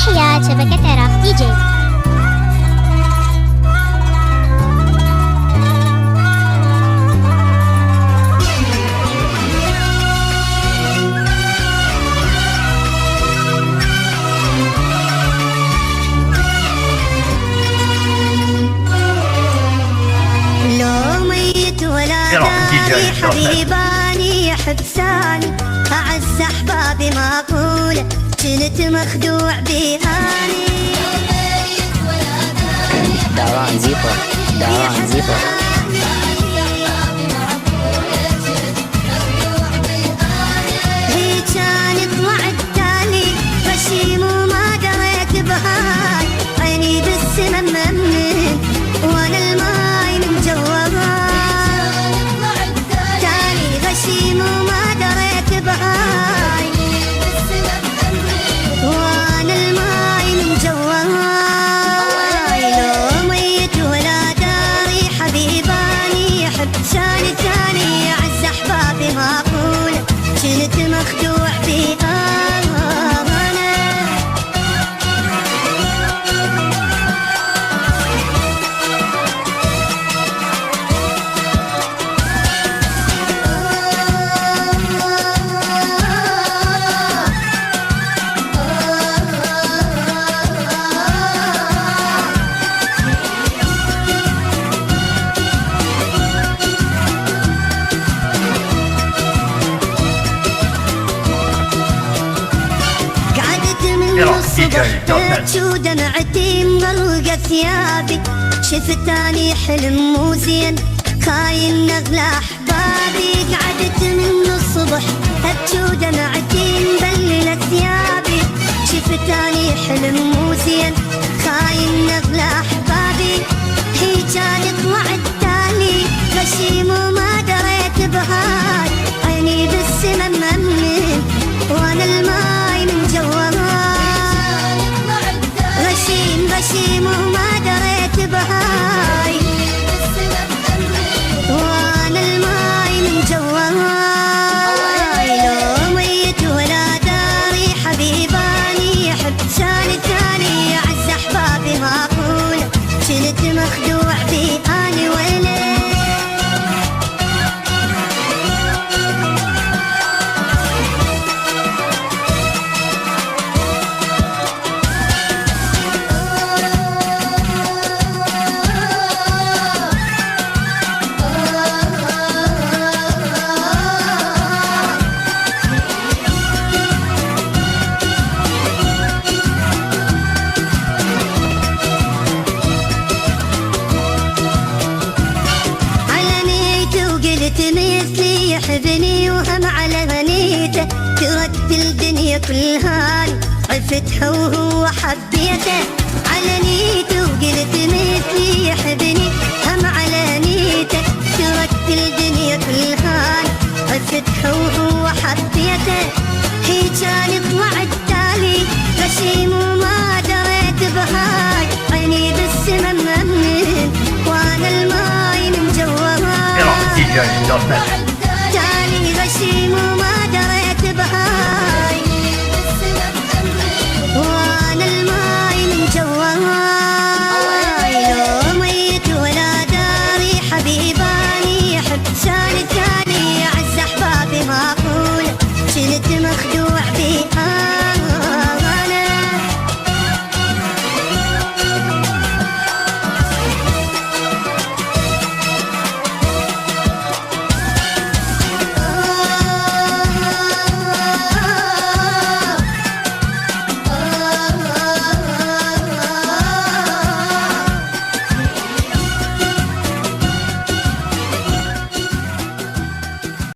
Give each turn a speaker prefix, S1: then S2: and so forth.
S1: تحيات شبكة راف دي جي.
S2: حبيباني حبساني أعز أحبابي معقولة كنت مخدوع بهاني
S3: دوران زيفر دوران زيفر
S2: هي كانت وعدتالي غشيم وما دريت بهاي عيني بالسما ممن وانا الماي من جوها غشيم وما دريت بهاي وانا الماي من جواي لو ميت ولا داري حبيباني يحب شاني تاني اعز احبابي معقولة كنت مخدوع بها ودمعتي مغرقة ثيابي شفتاني حلم مو زين خاين نغلى احبابي قعدت من الصبح ابكي ودمعتي مبللة ثيابي شفتاني حلم مو زين خاين نغلى احبابي هي كانت وعدتالي غشيم وما دريت بهاي عيني بالسما ممن وانا الماي من جواها غشيم وما دريت بهاي وانا الماي من جواي لو ميت ولا داري حبيباني يحب شاني تاني اعز احبابي معقولة كنت مخدوع بهاني ويلي مثلي يحبني وهم على غنيته ترد الدنيا كلها عفتها وهو حبيته على نيته وقلت مثلي يحبني هم على نيته ترد الدنيا كلها عفتها وهو حبيته هي كانت وعدتالي غشيم وما دريت بهاي عيني بالسما ممن وانا الماي من جواها